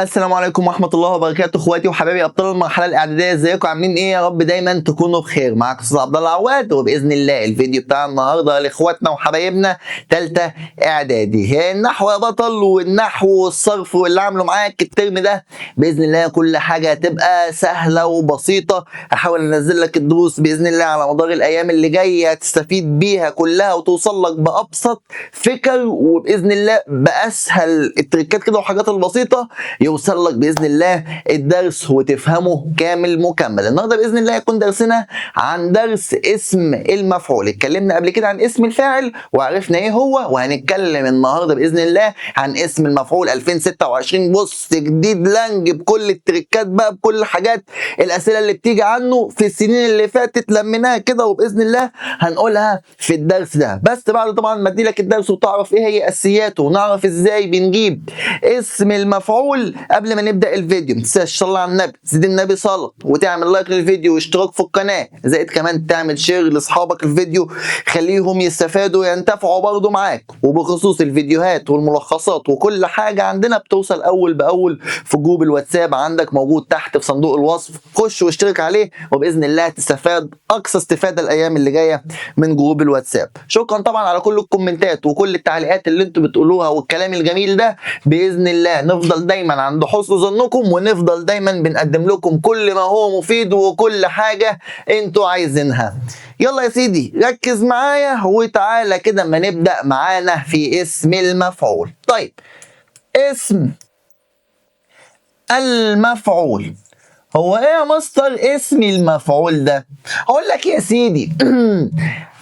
السلام عليكم ورحمة الله وبركاته، اخواتي وحبايبي ابطال المرحلة الإعدادية، ازيكم عاملين ايه؟ يا رب دايما تكونوا بخير. معاكم استاذ عبد الله عواد، وبإذن الله الفيديو بتاع النهارده لاخواتنا وحبايبنا ثالثة إعدادي. هي النحو يا بطل، والنحو والصرف واللي عملوا معاك الترم ده بإذن الله كل حاجة هتبقى سهلة وبسيطة. هحاول انزل لك الدروس بإذن الله على مدار الأيام اللي جاية تستفيد بيها كلها وتوصل لك بأبسط فكر، وبإذن الله بأسهل التريكات كده والحاجات البسيطة يوصل لك باذن الله الدرس وتفهمه كامل مكمل. النهارده باذن الله يكون درسنا عن درس اسم المفعول. اتكلمنا قبل كده عن اسم الفاعل وعرفنا ايه هو، وهنتكلم النهارده باذن الله عن اسم المفعول 2026. بص جديد لانج بكل التريكات بقى، بكل الحاجات الاسئله اللي بتيجي عنه في السنين اللي فاتت لميناها كده، وباذن الله هنقولها في الدرس ده. بس بعد طبعا ما ادي لك الدرس وتعرف ايه هي اساسياته ونعرف ازاي بنجيب اسم المفعول، قبل ما نبدا الفيديو ما تنساش تصلي على النبي، تزيد النبي صلاه، وتعمل لايك للفيديو واشتراك في القناه، زائد كمان تعمل شير لاصحابك الفيديو، خليهم يستفادوا وينتفعوا برضه معاك. وبخصوص الفيديوهات والملخصات وكل حاجه عندنا بتوصل اول باول في جروب الواتساب عندك موجود تحت في صندوق الوصف، خش واشترك عليه وباذن الله تستفاد اقصى استفاده الايام اللي جايه من جروب الواتساب. شكرا طبعا على كل الكومنتات وكل التعليقات اللي انتم بتقولوها والكلام الجميل ده. باذن الله نفضل دايما عند حسن ظنكم، ونفضل دايما بنقدم لكم كل ما هو مفيد وكل حاجه انتوا عايزينها. يلا يا سيدي ركز معايا وتعالى كده اما نبدا معانا في اسم المفعول. طيب اسم المفعول هو ايه يا مستر؟ اسم المفعول ده اقول لك يا سيدي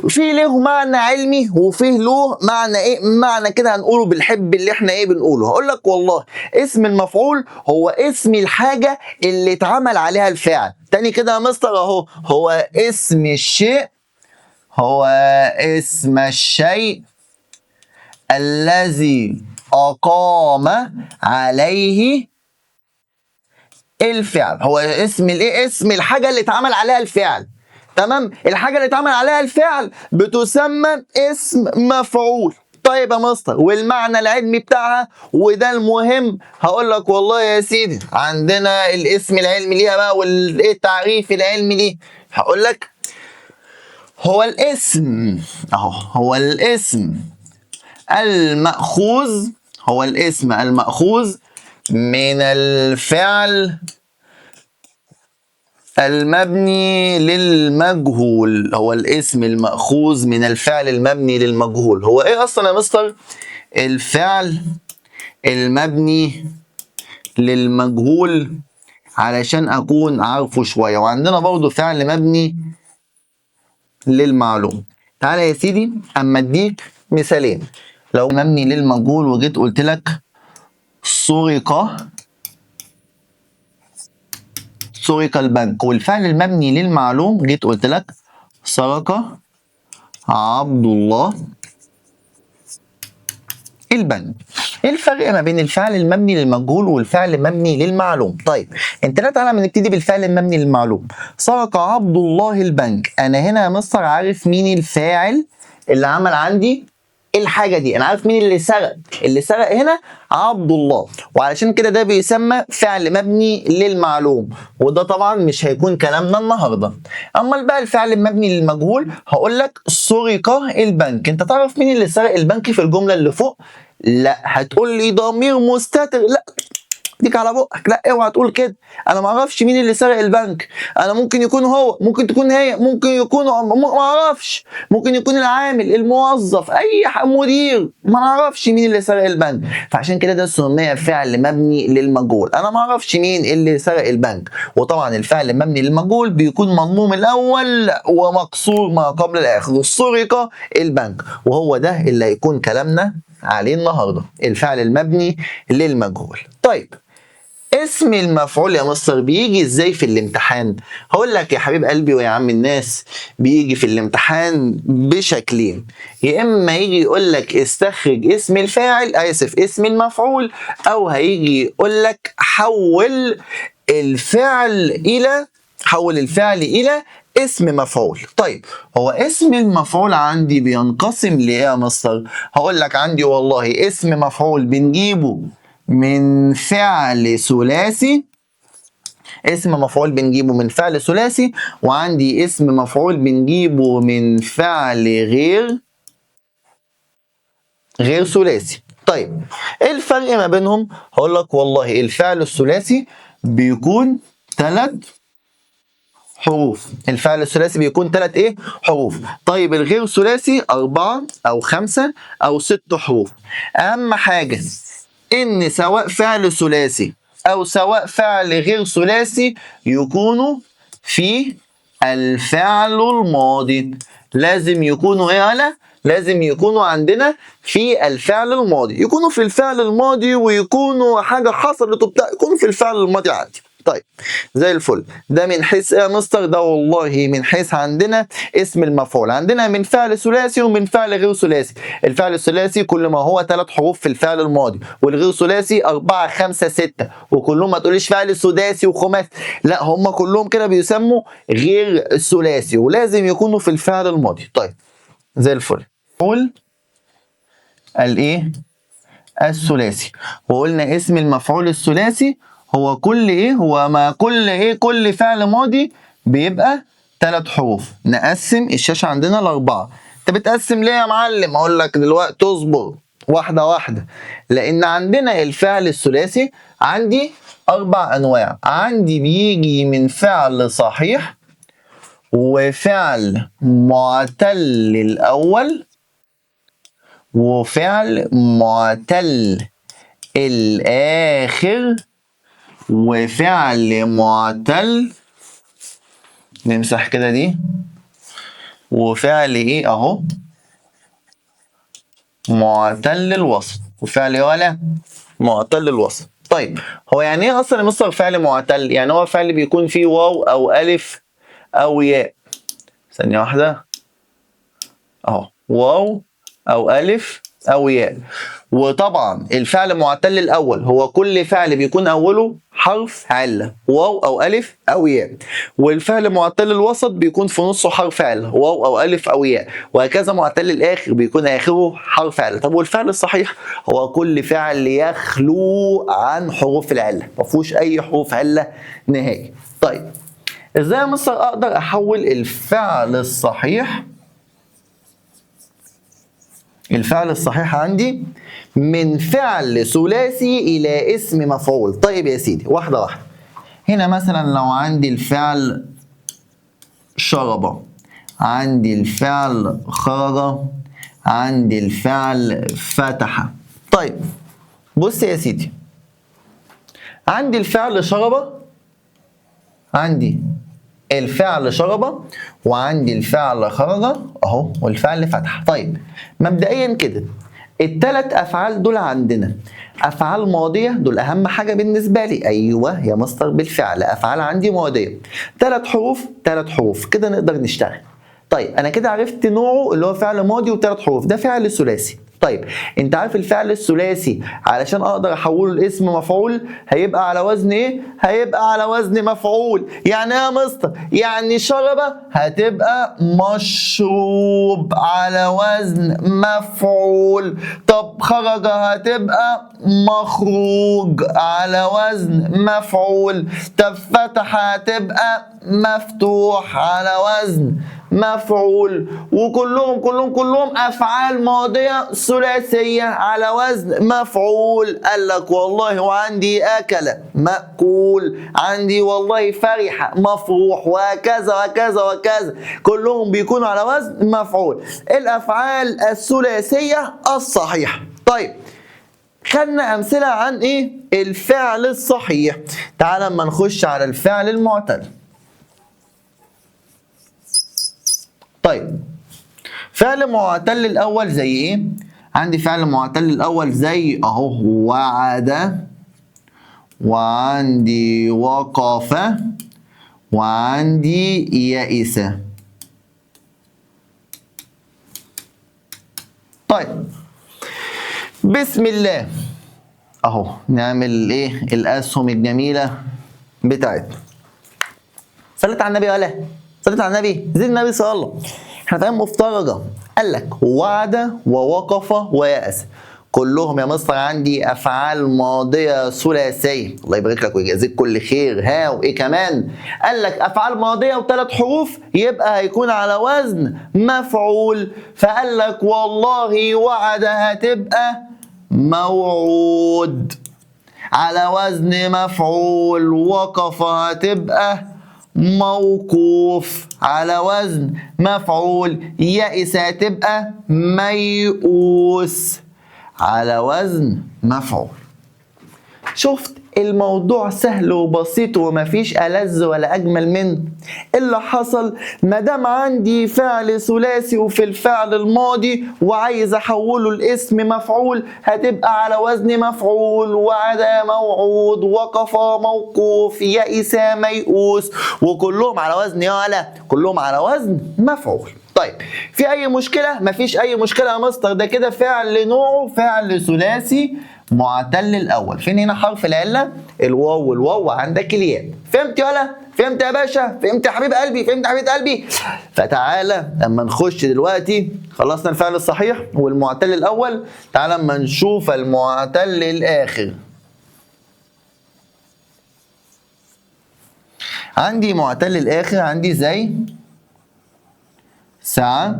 في له معنى علمي وفيه له معنى ايه، معنى كده هنقوله بالحب اللي احنا ايه بنقوله. هقول لك والله اسم المفعول هو اسم الحاجه اللي اتعمل عليها الفعل. تاني كده يا مستر اهو، هو اسم الشيء، هو اسم الشيء الذي اقام عليه الفعل. هو اسم الايه؟ اسم الحاجه اللي اتعمل عليها الفعل. تمام، الحاجه اللي اتعمل عليها الفعل بتسمى اسم مفعول. طيب يا مستر والمعنى العلمي بتاعها وده المهم، هقول لك والله يا سيدي عندنا الاسم العلمي ليها بقى والايه التعريف العلمي ليه. هقول لك هو الاسم اهو، هو الاسم المأخوذ، هو الاسم المأخوذ من الفعل المبني للمجهول. هو الاسم المأخوذ من الفعل المبني للمجهول. هو ايه اصلا يا مستر الفعل المبني للمجهول؟ علشان اكون عارفه شويه. وعندنا برضو فعل مبني للمعلوم. تعالى يا سيدي اما اديك مثالين. لو مبني للمجهول وجيت قلت لك سرق البنك، والفعل المبني للمعلوم جيت قلت لك سرق عبد الله البنك. ايه الفرق ما بين الفعل المبني للمجهول والفعل المبني للمعلوم؟ طيب انت لا تعالى نبتدي بالفعل المبني للمعلوم. سرق عبد الله البنك، انا هنا يا مستر عارف مين الفاعل اللي عمل عندي الحاجه دي، انا عارف مين اللي سرق. اللي سرق هنا عبد الله، وعلشان كده ده بيسمى فعل مبني للمعلوم. وده طبعا مش هيكون كلامنا النهارده. اما بقى الفعل المبني للمجهول هقول لك سرق البنك. انت تعرف مين اللي سرق البنك في الجمله اللي فوق؟ لا، هتقول لي ضمير مستتر. لا ديك على بقك، لا اوعى تقول كده. انا ما اعرفش مين اللي سرق البنك. انا ممكن يكون هو، ممكن تكون هي، ممكن يكون ما اعرفش، ممكن يكون العامل، الموظف، اي مدير، ما اعرفش مين اللي سرق البنك. فعشان كده ده سمي فعل مبني للمجهول. انا ما اعرفش مين اللي سرق البنك. وطبعا الفعل المبني للمجهول بيكون مضموم الاول ومكسور ما قبل الاخر. سرق البنك، وهو ده اللي هيكون كلامنا عليه النهارده، الفعل المبني للمجهول. طيب اسم المفعول يا مستر بيجي ازاي في الامتحان؟ هقول لك يا حبيب قلبي ويا عم الناس، بيجي في الامتحان بشكلين. يا اما يجي يقول لك استخرج اسم الفاعل، اسم المفعول، او هيجي يقول لك حول الفعل الى اسم مفعول. طيب هو اسم المفعول عندي بينقسم لايه يا مستر؟ هقول لك عندي والله اسم مفعول بنجيبه من فعل ثلاثي، اسم مفعول بنجيبه من فعل ثلاثي، وعندي اسم مفعول بنجيبه من فعل غير ثلاثي. طيب ايه الفرق ما بينهم؟ هقول لك والله الفعل الثلاثي بيكون 3 حروف، الفعل الثلاثي بيكون 3 ايه؟ حروف. طيب الغير ثلاثي 4 أو 5 أو 6 حروف. أهم حاجة إن سواء فعل ثلاثي أو سواء فعل غير ثلاثي يكونوا في الفعل الماضي. لازم يكونوا ايه يالا؟ لازم يكونوا عندنا في الفعل الماضي، يكونوا في الفعل الماضي ويكونوا حاجة حصلت وبتاع، يكونوا في الفعل الماضي عادي. طيب زي الفل. ده من حيث ايه يا مستر؟ ده والله من حيث عندنا اسم المفعول، عندنا من فعل ثلاثي ومن فعل غير ثلاثي. الفعل الثلاثي كل ما هو 3 حروف في الفعل الماضي، والغير ثلاثي 4 5 6، وكلهم ما تقوليش فعل سداسي وخماسي، لا هم كلهم كده بيسموا غير ثلاثي ولازم يكونوا في الفعل الماضي. طيب زي الفل. قول الايه؟ الثلاثي. وقلنا اسم المفعول الثلاثي هو كل ايه؟ هو ما كل ايه؟ كل فعل ماضي بيبقى 3 حروف. نقسم الشاشة عندنا ل4. انت بتقسم ليه يا معلم؟ اقول لك دلوقتي، اصبر واحدة واحدة. لان عندنا الفعل الثلاثي عندي 4 انواع. عندي بيجي من فعل صحيح، وفعل معتل الاول، وفعل معتل الآخر، وفعل معتل، نمسح كده دي، وفعل ايه اهو معتل الوسط، وفعل ايه ولا معتل الوسط. طيب هو يعني ايه اصلا يا مستر فعل معتل؟ يعني هو فعل بيكون فيه واو او الف او ياء. ثانية واحدة اهو، واو او الف او ياء. وطبعا الفعل معتل الاول هو كل فعل بيكون اوله حرف عله، واو او الف او ياء. والفعل معتل الوسط بيكون في نصه حرف عله، واو او الف او ياء. وهكذا معتل الاخر بيكون اخره حرف عله. طب والفعل الصحيح هو كل فعل يخلو عن حروف العله، ما فيهوش اي حروف عله نهائي. طيب ازاي يا مستر اقدر احول الفعل الصحيح، الفعل الصحيح عندي من فعل ثلاثي إلى اسم مفعول؟ طيب يا سيدي واحدة واحدة. هنا مثلا لو عندي الفعل شرب، عندي الفعل خرج، عندي الفعل فتح. طيب بص يا سيدي، عندي الفعل شرب، عندي الفعل شرب، وعندي الفعل خرج اهو، والفعل فتح. طيب مبدئيا كده ال3 افعال دول عندنا افعال ماضيه، دول اهم حاجه بالنسبه لي. ايوه يا مستر بالفعل افعال عندي ماضيه، 3 حروف 3 حروف كده نقدر نشتغل. طيب انا كده عرفت نوعه اللي هو فعل ماضي و3 حروف، ده فعل ثلاثي. طيب انت عارف الفعل الثلاثي علشان اقدر احوله لاسم مفعول هيبقى على وزن ايه؟ هيبقى على وزن مفعول. يعني ايه يا مستر؟ يعني شرب هتبقى مشروب على وزن مفعول. طب خرج هتبقى مخروج على وزن مفعول. طب فتح هتبقى مفتوح على وزن مفعول. وكلهم كلهم كلهم افعال ماضيه ثلاثيه على وزن مفعول. قال لك والله وعندي اكل ماكول، عندي والله فرح مفروح، وهكذا وهكذا وهكذا، كلهم بيكونوا على وزن مفعول، الافعال الثلاثيه الصحيحه. طيب خدنا امثله عن ايه؟ الفعل الصحيح. تعال اما نخش على الفعل المعتل. طيب فعل معتل الاول زي ايه؟ عندي فعل معتل الاول زي اهو وعد، وعندي وقف، وعندي يئس. طيب بسم الله اهو نعمل ايه؟ الاسهم الجميله بتاعتنا. صليت على النبي ولا صليت على النبي؟ زي النبي صلى. احنا فاهم مفترجه. قال لك وعد ووقف ويأس، كلهم يا مستر عندي افعال ماضيه ثلاثيه. الله يبارك لك ويجازيك كل خير. ها وايه كمان؟ قال لك افعال ماضيه وثلاث حروف يبقى هيكون على وزن مفعول. فقال لك والله وعد هتبقى موعود على وزن مفعول. وقف هتبقى موقوف على وزن مفعول. يئس هتبقى ميؤوس على وزن مفعول. شفت الموضوع سهل وبسيط ومفيش ألذ ولا أجمل منه. اللي حصل مادام عندي فعل ثلاثي وفي الفعل الماضي وعايز أحوله لاسم مفعول هتبقى على وزن مفعول. وعد موعود، وقف موقوف، يئس ميؤوس، وكلهم على وزن كلهم على وزن مفعول. طيب في أي مشكلة؟ مفيش أي مشكلة يا مستر، ده كده فعل نوعه فعل ثلاثي معتل الأول. فين هنا حرف العلة؟ الواو، والواو عندك الياء. فهمت ولا؟ فهمت يا باشا؟ فهمت يا حبيب قلبي؟ فهمت يا حبيب قلبي؟ فتعالى لما نخش دلوقتي خلصنا الفعل الصحيح والمعتل الأول، تعالى لما نشوف المعتل الآخر. عندي معتل الآخر عندي زي سعى،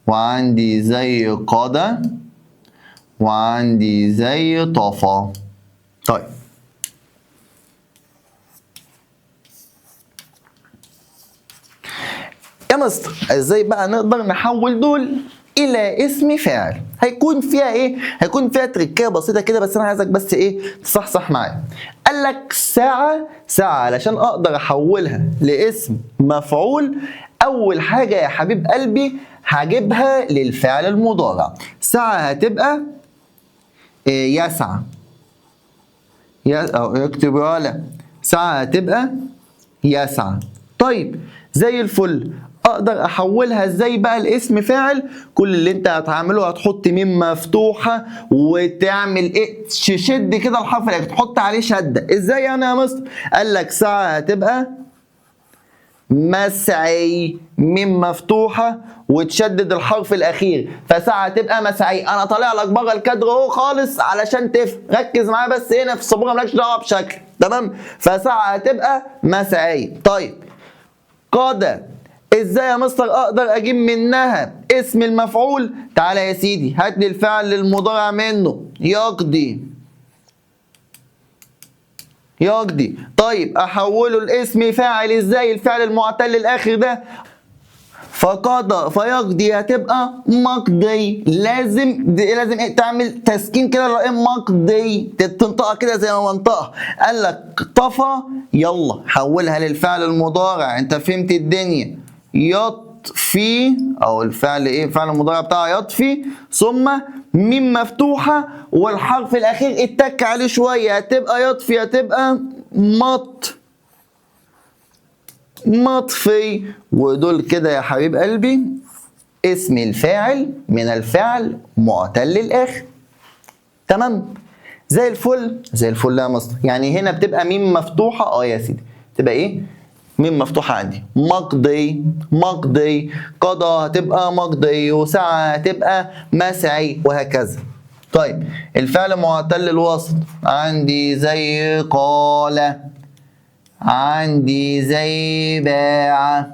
وعندي زي قضى، وعندي زي طفى. طيب يا مستر ازاي بقى نقدر نحول دول الى اسم فاعل؟ هيكون فيها ايه؟ هيكون فيها تركيه بسيطه كده، بس انا عايزك بس ايه تصحصح معايا. قال لك ساعه علشان اقدر احولها لاسم مفعول، اول حاجه يا حبيب قلبي هجيبها للفعل المضارع. ساعه هتبقى يسعى. اكتب على ساعه هتبقى يسعى. طيب زي الفل. اقدر احولها ازاي بقى لاسم فاعل؟ كل اللي انت هتعمله هتحط ميم مفتوحه وتعمل ايه؟ تشد كده الحرف اللي تحط عليه شده. ازاي يعني يا مستر؟ قال لك ساعه هتبقى مسعي، ميم مفتوحه وتشدد الحرف الاخير، فساعه هتبقى مسعي. انا طالع لك بره الكادر اهو خالص علشان تفهم، ركز معايا بس هنا في الصبغه مالكش دعوه بشكل، تمام؟ فساعه هتبقى مسعي. طيب قضى ازاي يا مستر اقدر اجيب منها اسم المفعول؟ تعالى يا سيدي هات لي الفعل المضارع منه. يقضي. طيب احوله لاسم فاعل ازاي الفعل المعتل الاخر ده؟ فقضى فيقضي هتبقى مقضي. لازم ايه؟ تعمل تسكين كده مقضي، تنطقها كده زي ما منطقها. قال لك طفى، يلا حولها للفعل المضارع. انت فهمت الدنيا. يطفي، او الفعل ايه؟ الفعل المضارع بتاعها يطفي، ثم ميم مفتوحه والحرف الاخير اتك عليه شويه، هتبقى يطفي، هتبقى مطفي. ودول كده يا حبيب قلبي اسم الفاعل من الفعل معتل الاخر. تمام؟ زي الفل يا مستر. يعني هنا بتبقى ميم مفتوحه يا سيدي، تبقى ايه؟ ميم مفتوحه عندي. مقضي. قضى هتبقى مقضي، وسعى هتبقى مسعي، وهكذا. طيب الفعل معتل الوسط عندي زي قال، عندي زي باع،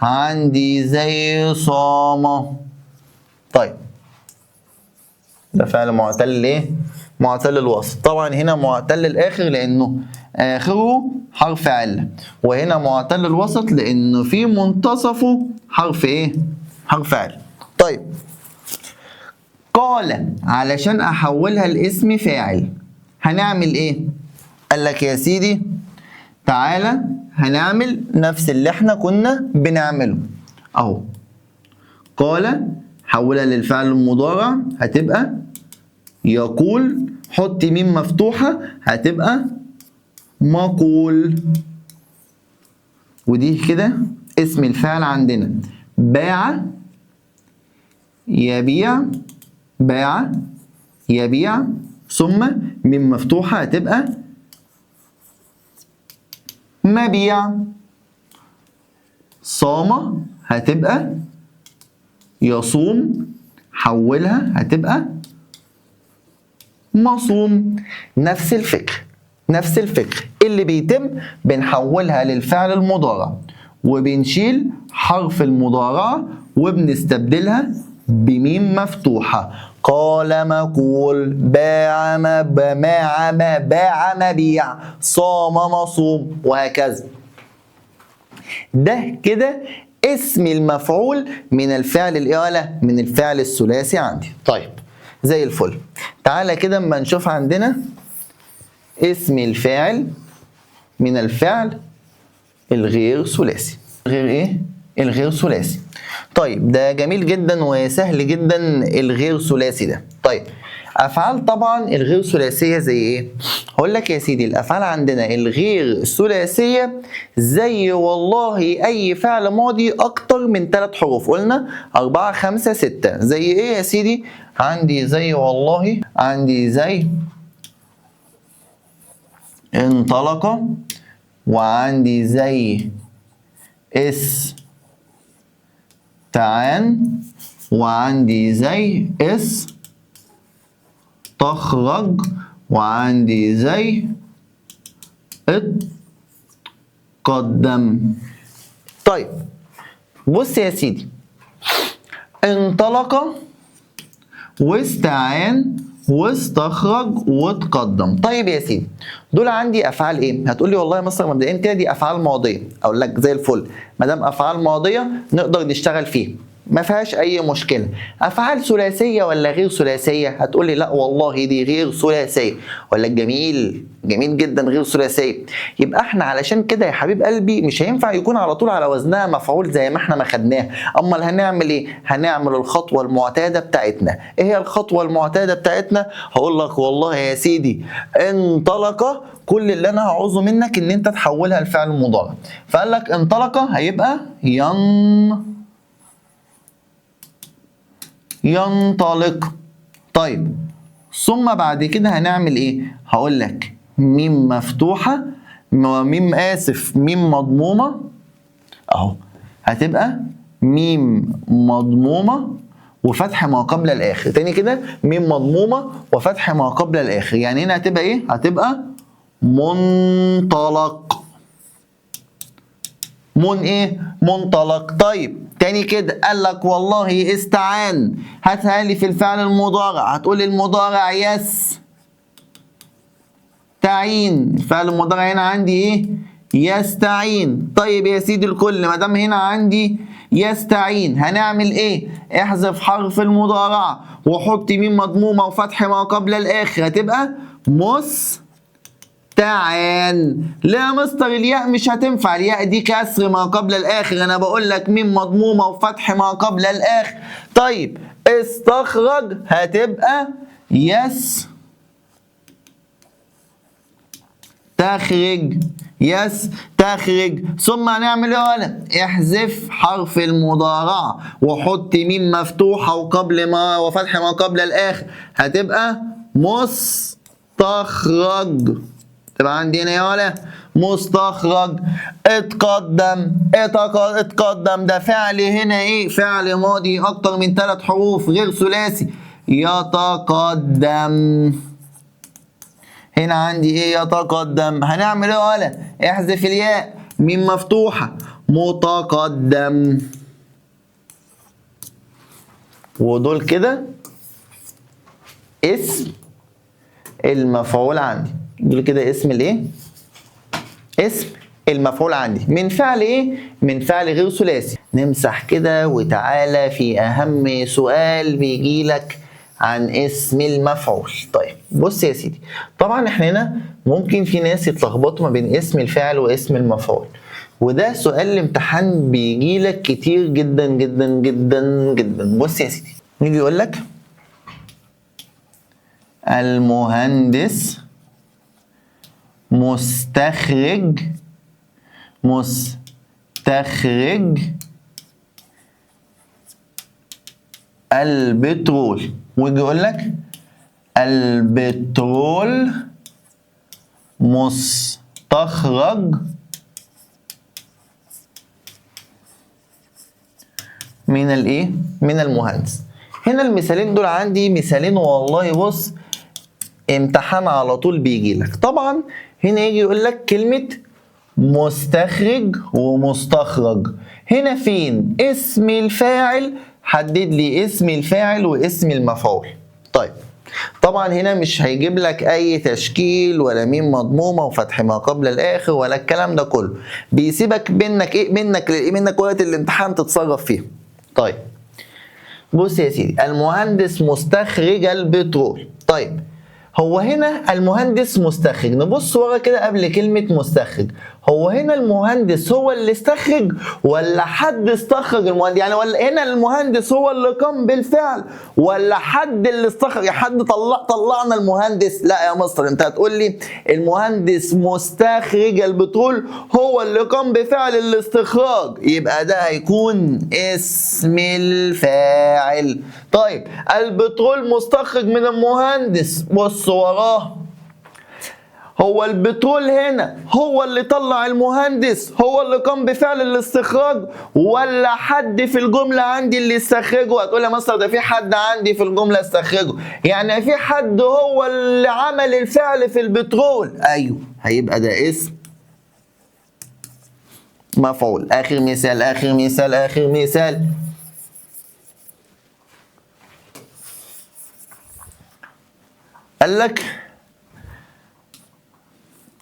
عندي زي صام. طيب ده فعل معتل ايه؟ معتل الوسط. طبعا هنا معتل الاخر لانه اخره حرف عله، وهنا معتل الوسط لانه في منتصفه حرف ايه؟ حرف عله. طيب قال علشان احولها لاسم فاعل هنعمل ايه؟ قال لك يا سيدي تعالى هنعمل نفس اللي احنا كنا بنعمله اهو. قال حولها للفعل المضارع هتبقى يقول، حط ميم مفتوحة هتبقى مقول. ودي كده اسم الفعل عندنا. باع يبيع، باع يبيع، ثم ميم مفتوحة هتبقى مبيع. صام هتبقى يصوم، حولها هتبقى مصوم. نفس الفكر نفس الفكر اللي بيتم بنحولها للفعل المضارع وبنشيل حرف المضارعة وبنستبدلها بميم مفتوحة. قال مقول، باع باع مبيع، صام مصوم، وهكذا. ده كده اسم المفعول من الفعل الإيه؟ من الفعل الثلاثي عندي. طيب زي الفل. تعالى كده اما نشوف عندنا اسم الفاعل من الفعل الغير ثلاثي. غير ايه؟ الغير ثلاثي. طيب ده جميل جدا وسهل جدا الغير ثلاثي ده. طيب افعال طبعا الغير ثلاثيه زي ايه؟ هقول لك يا سيدي الافعال عندنا الغير ثلاثيه زي والله اي فعل ماضي اكتر من 3 حروف. قلنا 4 5 6. زي ايه يا سيدي؟ عندي زي والله، عندي زي انطلق، وعندي زي استعان، وعندي زي تخرج، وعندي زي اتقدم. طيب بص يا سيدي، انطلق واستعان واستخرج واتقدم. طيب يا سيدي دول عندي افعال ايه؟ هتقول لي والله مثلا مبدئيا كده دي افعال ماضيه. اقول لك زي الفل، ما دام افعال ماضيه نقدر نشتغل فيها ما فيهاش اي مشكله. افعال ثلاثيه ولا غير ثلاثيه؟ هتقول لي لا والله دي غير ثلاثيه. اقول لك جميل، جميل جدا غير ثلاثيه. يبقى احنا علشان كده يا حبيب قلبي مش هينفع يكون على طول على وزنها مفعول زي ما احنا ما خدناها. امال هنعمل ايه؟ هنعمل الخطوه المعتاده بتاعتنا. ايه هي الخطوه المعتاده بتاعتنا؟ هقول لك والله يا سيدي انطلق، كل اللي انا هعوزه منك ان انت تحولها لفعل مضارع. فقال لك انطلق هيبقى ينطلق. طيب ثم بعد كده هنعمل ايه؟ هقول لك ميم مفتوحه، ميم مضمومه اهو، هتبقى ميم مضمومه وفتح ما قبل الاخر. تاني كده ميم مضمومه وفتح ما قبل الاخر. يعني هنا هتبقى ايه؟ هتبقى منطلق. منطلق. طيب تاني كده قال لك والله استعان، هاتها لي في الفعل المضارع. هتقول لي المضارع يستعين. الفعل المضارع هنا عندي ايه؟ يستعين. طيب يا سيدي الكل، ما دام هنا عندي يستعين هنعمل ايه؟ احذف حرف المضارعه وحط ميم مضمومه وفتح ما قبل الاخر، هتبقى تعان. لا يا مستر الياء مش هتنفع، الياء دي كسر ما قبل الاخر. انا بقول لك ميم مضمومه وفتح ما قبل الاخر. طيب استخرج هتبقى تخرج. ثم هنعمل ايه ولا؟ احذف حرف المضارعه وحط ميم مفتوحه وفتح ما قبل الاخر، هتبقى مستخرج. تبقى عندي هنا يا ولا مستخرج. اتقدم ده فعل هنا ايه؟ فعل ماضي اكتر من 3 حروف غير ثلاثي. يتقدم. هنا عندي ايه؟ يتقدم. هنعمل ايه ولا؟ احذف الياء، ميم مفتوحه، متقدم. ودول كده اسم المفعول عندي. دول كده اسم الايه؟ اسم المفعول عندي من فعل ايه؟ من فعل غير ثلاثي. نمسح كده وتعالى في اهم سؤال بيجي لك عن اسم المفعول. طيب بص يا سيدي، طبعا احنا هنا ممكن في ناس يتلخبطوا ما بين اسم الفاعل واسم المفعول، وده سؤال الامتحان بيجي لك كتير جدا جدا جدا جدا. بص يا سيدي، يجي يقول لك المهندس مستخرج البترول، ويجي يقول لك البترول مستخرج من الايه؟ من المهندس. هنا المثالين دول عندي مثالين والله بص امتحان على طول بيجي لك. طبعا هنا يجي يقول لك كلمة مستخرج ومستخرج. هنا فين اسم الفاعل؟ حدد لي اسم الفاعل واسم المفعول. طيب طبعا هنا مش هيجيب لك اي تشكيل ولا ميم مضمومه وفتح ما قبل الاخر ولا الكلام ده كله، بيسيبك منك وقت الامتحان تتصرف فيه. طيب بص يا سيدي، المهندس مستخرج البترول. طيب هو هنا المهندس مستخرج، نبص ورا كده قبل كلمة مستخرج، هو هنا المهندس هو اللي استخرج ولا حد استخرج المهندس؟ يعني ولا هنا المهندس هو اللي قام بالفعل ولا حد اللي استخرج؟ حد طلعنا المهندس؟ لا يا مستر، انت هتقول لي المهندس مستخرج البترول هو اللي قام بفعل الاستخراج، يبقى ده هيكون اسم الفاعل. طيب البترول مستخرج من المهندس، بص وراه، هو البترول هنا هو اللي طلع المهندس، هو اللي قام بفعل الاستخراج ولا حد في الجملة عندي اللي استخرجه؟ هتقول لي مستر ده في حد عندي في الجملة استخرجه، يعني في حد هو اللي عمل الفعل في البترول. ايوه، هيبقى ده اسم مفعول. اخر مثال اخر مثال اخر مثال. قال لك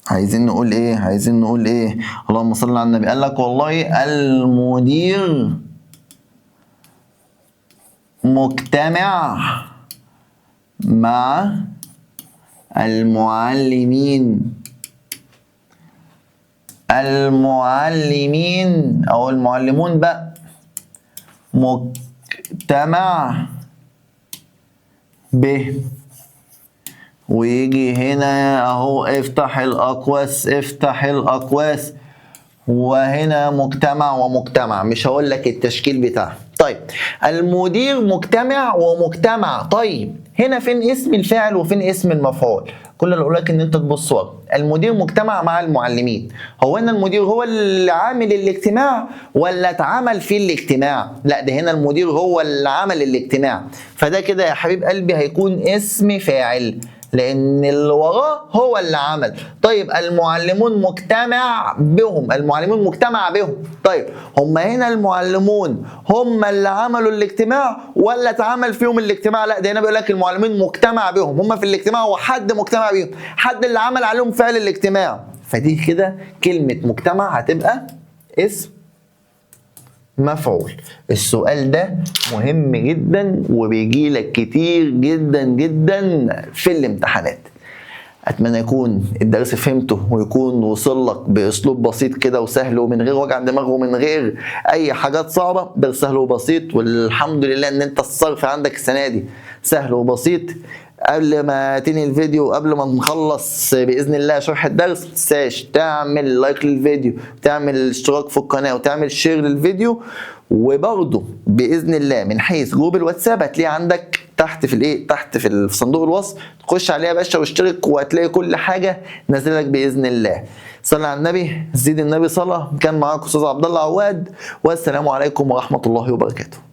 عايزين نقول ايه؟ اللهم صل على النبي. قال لك والله المدير مجتمع مع المعلمين او المعلمون بقى، مجتمع به. ويجي هنا اهو افتح الاقواس وهنا مجتمع ومجتمع، مش هقول لك التشكيل بتاعها. طيب المدير مجتمع ومجتمع. طيب هنا فين اسم الفاعل وفين اسم المفعول؟ كل اللي اقول لك ان انت تبص ورا. المدير مجتمع مع المعلمين، هو هنا المدير هو اللي عامل الاجتماع ولا اتعمل فيه الاجتماع؟ لا، ده هنا المدير هو اللي عمل الاجتماع، فده كده يا حبيب قلبي هيكون اسم فاعل لان اللي وراه هو اللي عمل. طيب المعلمون مجتمع بهم. طيب هم هنا المعلمون هم اللي عملوا الاجتماع ولا اتعمل فيهم الاجتماع؟ لا، ده هنا بيقول لك المعلمين مجتمع بهم، هم في الاجتماع وحد مجتمع بيهم، حد اللي عمل عليهم فعل الاجتماع. فدي كده كلمة مجتمع هتبقى اسم مفعول. السؤال ده مهم جدا وبيجي لك كتير جدا جدا في الامتحانات. اتمنى يكون الدرس فهمته ويكون وصل لك باسلوب بسيط كده وسهل ومن غير وجع دماغ ومن غير اي حاجات صعبه. درس سهل وبسيط، والحمد لله ان انت الصرف عندك السنه دي سهل وبسيط. قبل ما تنهي الفيديو، قبل ما نخلص باذن الله شرح الدرس، متنساش تعمل لايك للفيديو، تعمل اشتراك في القناه، وتعمل شير للفيديو. وبرضه باذن الله من حيث جروب الواتساب هتلاقي عندك تحت في صندوق الوصف، تخش عليها يا باشا واشترك وهتلاقي كل حاجه نازله لك باذن الله. صلى على النبي، زيد النبي صلاه. كان معاكم استاذ عبد الله عواد، والسلام عليكم ورحمه الله وبركاته.